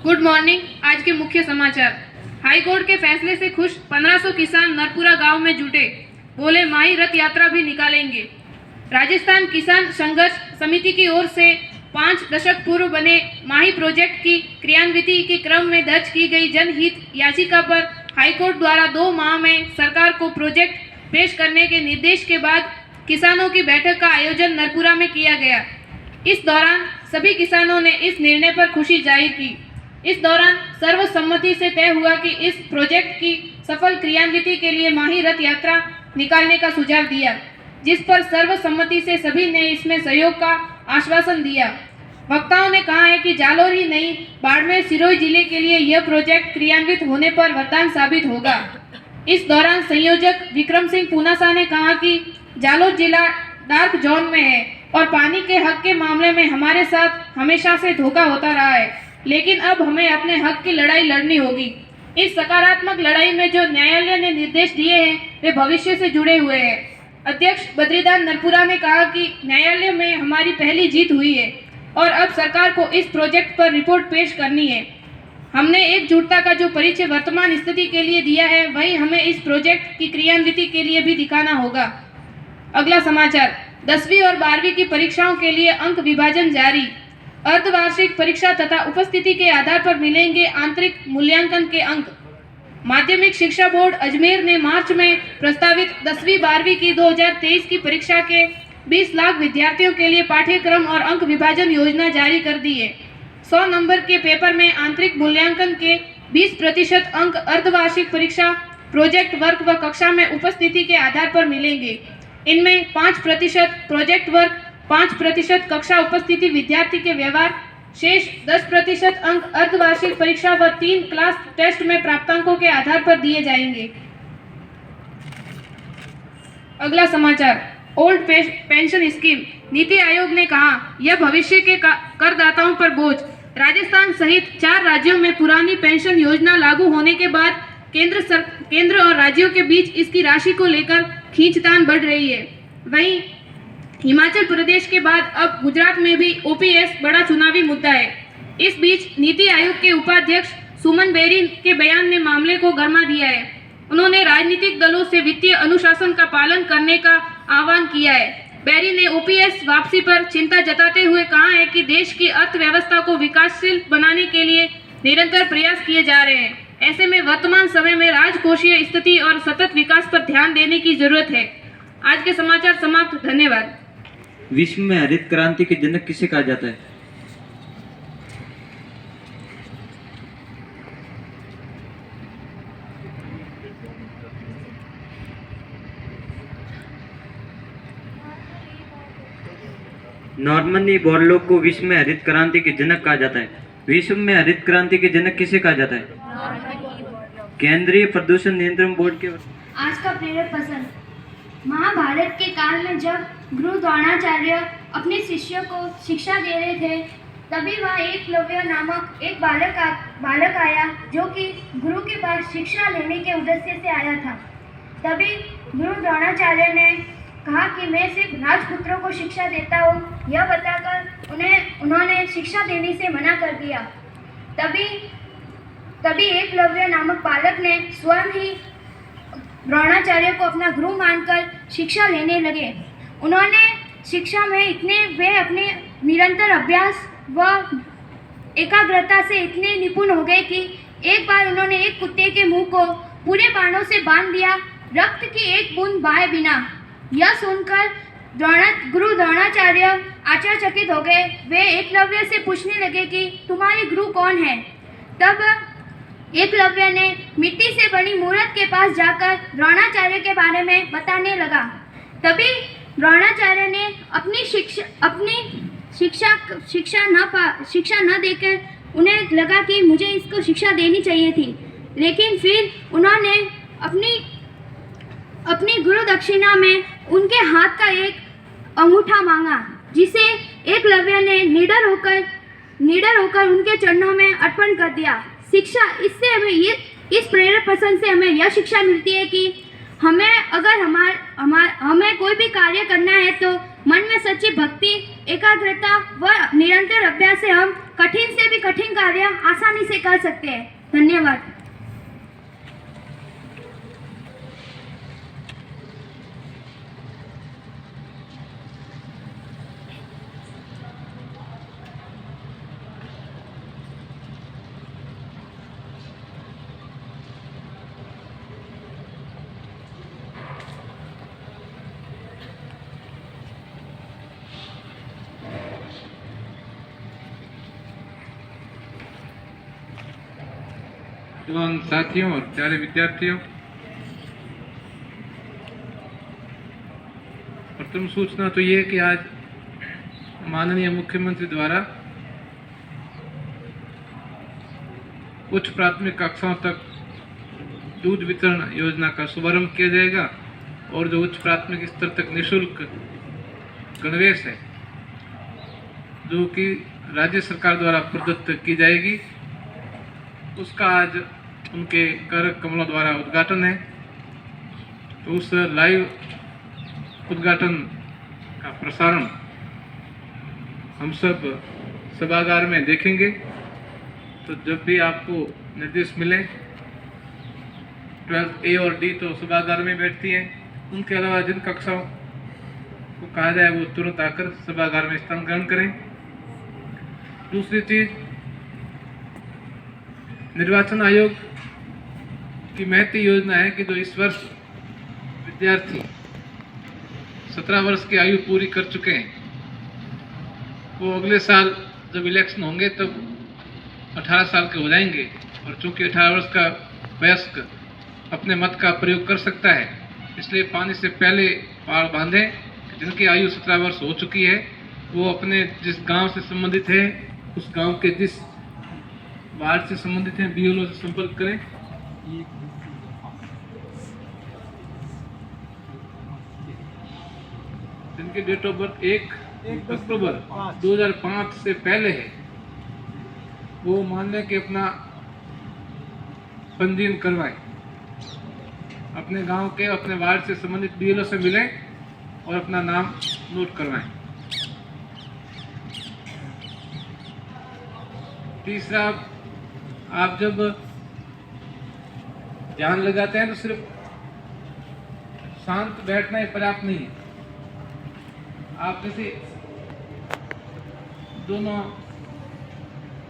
Good morning. आज के मुख्य समाचार। हाई कोर्ट के फैसले से खुश 1500 किसान नरपुरा गांव में जुटे, बोले माही रथ यात्रा भी निकालेंगे। राजस्थान किसान संघर्ष समिति की ओर से 5 दशक पूर्व बने माही प्रोजेक्ट की क्रियान्विति के क्रम में दर्ज की गई जनहित याचिका पर हाईकोर्ट द्वारा 2 माह में सरकार को प्रोजेक्ट पेश करने के निर्देश के बाद किसानों की बैठक का आयोजन नरपुरा में किया गया। इस दौरान सभी किसानों ने इस निर्णय पर खुशी जाहिर की। इस दौरान सर्वसम्मति से तय हुआ कि इस प्रोजेक्ट की सफल क्रियान्विति के लिए माही रथ यात्रा निकालने का सुझाव दिया, जिस पर सर्वसम्मति से सभी ने इसमें सहयोग का आश्वासन दिया। वक्ताओं ने कहा है कि जालोर ही नहीं, बाड़मेर सिरोही जिले के लिए यह प्रोजेक्ट क्रियान्वित होने पर वरदान साबित होगा। इस दौरान संयोजक विक्रम सिंह पूनासा ने कहा कि जालोर जिला डार्क जोन में है और पानी के हक के मामले में हमारे साथ हमेशा से धोखा होता रहा है, लेकिन अब हमें अपने हक की लड़ाई लड़नी होगी। इस सकारात्मक लड़ाई में जो न्यायालय ने निर्देश दिए हैं वे भविष्य से जुड़े हुए हैं। अध्यक्ष बद्रीदान नरपुरा ने कहा कि न्यायालय में हमारी पहली जीत हुई है और अब सरकार को इस प्रोजेक्ट पर रिपोर्ट पेश करनी है। हमने एकजुटता का जो परिचय वर्तमान स्थिति के लिए दिया है, वही हमें इस प्रोजेक्ट की क्रियान्विति के लिए भी दिखाना होगा। अगला समाचार। 10वीं और 12वीं की परीक्षाओं के लिए अंक विभाजन जारी। अर्धवार्षिक परीक्षा तथा उपस्थिति के आधार पर मिलेंगे आंतरिक मूल्यांकन के अंक। माध्यमिक शिक्षा बोर्ड अजमेर ने मार्च में प्रस्तावित 10वीं 12वीं की 2023 की परीक्षा के 20 लाख विद्यार्थियों के लिए पाठ्यक्रम और अंक विभाजन योजना जारी कर दी है। 100 नंबर के पेपर में आंतरिक मूल्यांकन के 20% अंक अर्धवार्षिक परीक्षा, प्रोजेक्ट वर्क व कक्षा में उपस्थिति के आधार पर मिलेंगे। इनमें 5% प्रोजेक्ट वर्क, 5% कक्षा उपस्थिति विद्यार्थी के व्यवहार, शेष 10% अंक अर्धवार्षिक परीक्षा व 3 क्लास टेस्ट में प्राप्तांकों के आधार पर दिए जाएंगे। अगला समाचार। Old pension scheme. NITI Aayog ने कहा यह भविष्य के करदाताओं पर बोझ। राजस्थान सहित 4 राज्यों में पुरानी पेंशन योजना लागू होने के बाद केंद्र और राज्यों के बीच इसकी राशि को लेकर खींचतान बढ़ रही है। वहीं हिमाचल प्रदेश के बाद अब गुजरात में भी ओपीएस बड़ा चुनावी मुद्दा है। इस बीच नीति आयोग के उपाध्यक्ष सुमन बेरी के बयान ने मामले को गर्मा दिया है। उन्होंने राजनीतिक दलों से वित्तीय अनुशासन का पालन करने का आह्वान किया है। बेरी ने ओपीएस वापसी पर चिंता जताते हुए कहा है कि देश की अर्थव्यवस्था को विकासशील बनाने के लिए निरंतर प्रयास किए जा रहे हैं। ऐसे में वर्तमान समय में राजकोषीय स्थिति और सतत विकास पर ध्यान देने की जरूरत है। आज के समाचार समाप्त। धन्यवाद। विश्व में हरित क्रांति के जनक किसे कहा जाता है? नॉर्मनी बोरलॉग को विश्व में हरित क्रांति के जनक कहा जाता है। विश्व में हरित क्रांति के जनक किसे कहा जाता है? केंद्रीय प्रदूषण नियंत्रण बोर्ड के। आज का प्रेरक प्रसंग। महाभारत के काल में जब गुरु द्रोणाचार्य अपने शिष्यों को शिक्षा दे रहे थे, तभी वहाँ एकलव्य नामक एक बालक आया जो कि गुरु के पास शिक्षा लेने के उद्देश्य से आया था। तभी गुरु द्रोणाचार्य ने कहा कि मैं सिर्फ राजपुत्रों को शिक्षा देता हूँ, यह बताकर उन्होंने शिक्षा देने से मना कर दिया। तभी एकलव्य नामक बालक ने स्वयं ही द्रोणाचार्य को अपना गुरु मानकर शिक्षा लेने लगे। उन्होंने शिक्षा में वे अपने निरंतर अभ्यास व एकाग्रता से इतने निपुण हो गए कि एक बार उन्होंने एक कुत्ते के मुंह को पूरे बाणों से बांध दिया, रक्त की एक बूंद बहाए बिना। यह सुनकर गुरु द्रोणाचार्य आश्चर्यचकित हो गए। वे एकलव्य से पूछने लगे कि तुम्हारे गुरु कौन है। तब एकलव्य ने मिट्टी से बनी मूर्त के पास जाकर द्रोणाचार्य के बारे में बताने लगा। तभी द्रोणाचार्य ने अपनी शिक्षा न देकर उन्हें लगा कि मुझे इसको शिक्षा देनी चाहिए थी, लेकिन फिर उन्होंने अपनी गुरु दक्षिणा में उनके हाथ का एक अंगूठा मांगा, जिसे एकलव्य ने निडर होकर उनके चरणों में अर्पण कर दिया। शिक्षा इससे हमें इस प्रेरक प्रसंग से हमें यह शिक्षा मिलती है कि हमें कोई भी कार्य करना है तो मन में सच्ची भक्ति, एकाग्रता व निरंतर अभ्यास से हम कठिन से भी कठिन कार्य आसानी से कर सकते हैं। धन्यवाद। एवं साथियों और प्यारे विद्यार्थियों, प्रथम सूचना तो ये है कि आज माननीय मुख्यमंत्री द्वारा उच्च प्राथमिक कक्षाओं तक दूध वितरण योजना का शुभारंभ किया जाएगा और जो उच्च प्राथमिक स्तर तक निःशुल्क गणवेश है जो कि राज्य सरकार द्वारा प्रदत्त की जाएगी, उसका आज उनके कर कमलों द्वारा उद्घाटन है। तो उस लाइव उद्घाटन का प्रसारण हम सब सभागार में देखेंगे। तो जब भी आपको निर्देश मिले, 12 A और D तो सभागार में बैठती हैं, उनके अलावा जिन कक्षाओं को कहा जाए वो तुरंत आकर सभागार में स्थान ग्रहण करें। दूसरी चीज, निर्वाचन आयोग की महती योजना है कि जो इस वर्ष विद्यार्थी 17 वर्ष की आयु पूरी कर चुके हैं, वो अगले साल जब इलेक्शन होंगे तब 18 साल के हो जाएंगे। और चूंकि 18 वर्ष का वयस्क अपने मत का प्रयोग कर सकता है, इसलिए पानी से पहले पाड़ बांधें। जिनकी आयु 17 वर्ष हो चुकी है वो अपने जिस गांव से संबंधित है, उस गांव के जिस वार्ड से संबंधित हैं, BLO से संपर्क करें। जिनकी डेट ऑफ बर्थ 1 अक्टूबर 2005 से पहले है, वो मान लें कि अपना पंजीयन करवाएं, अपने गांव के अपने वार्ड से संबंधित BLO से मिलें और अपना नाम नोट करवाएं। तीसरा, आप जब ध्यान लगाते हैं तो सिर्फ शांत बैठना ही पर्याप्त नहीं है। आप जैसे दोनों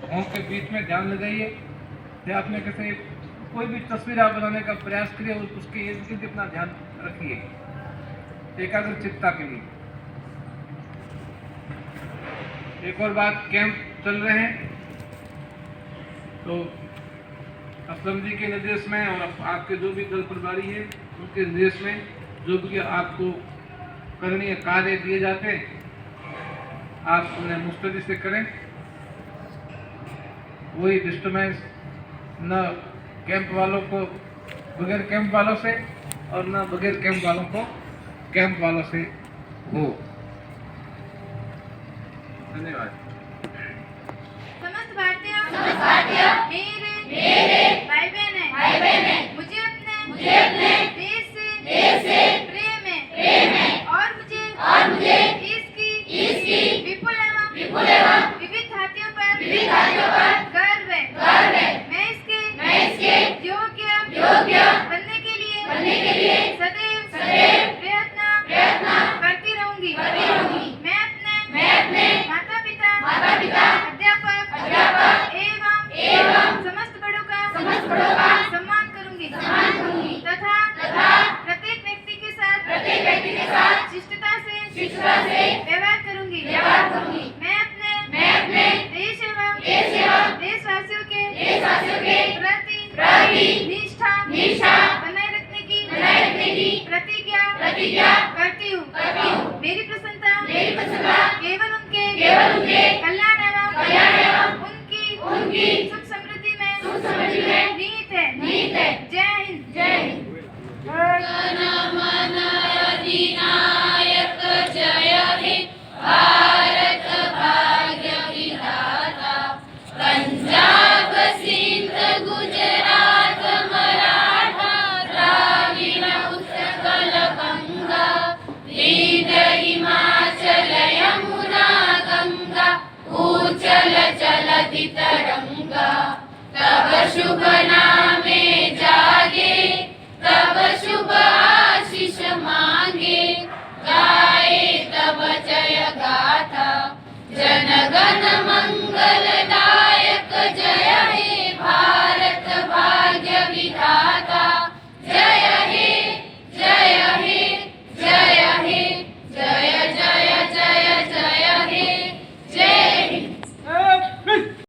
भौं के बीच में ध्यान लगाइए, या आपने कैसे कोई भी तस्वीर आप बनाने का प्रयास करिए और उसके इर्द गिर्द अपना ध्यान रखिए एकाग्र चित्ता के लिए। एक और बात, कैंप चल रहे हैं तो असलम जी के निर्देश में और आपके जो भी दल प्रभारी है उनके निर्देश में जो भी आपको करणीय कार्य दिए जाते हैं, आप उन्हें मुस्तैदी से करें। वही डिस्टर्बेंस न कैंप वालों को बगैर कैंप वालों से और न बगैर कैंप वालों को कैंप वालों से हो। धन्यवाद। देशवासियों के प्रति निष्ठा बनाए रखने की प्रतिज्ञा करती हूँ। मेरी प्रसन्नता केवल उनके कल्याण एवं उनकी सुख समृद्धि में निहित है। जय हिंद। चलति तरंगा तव शुभ नाम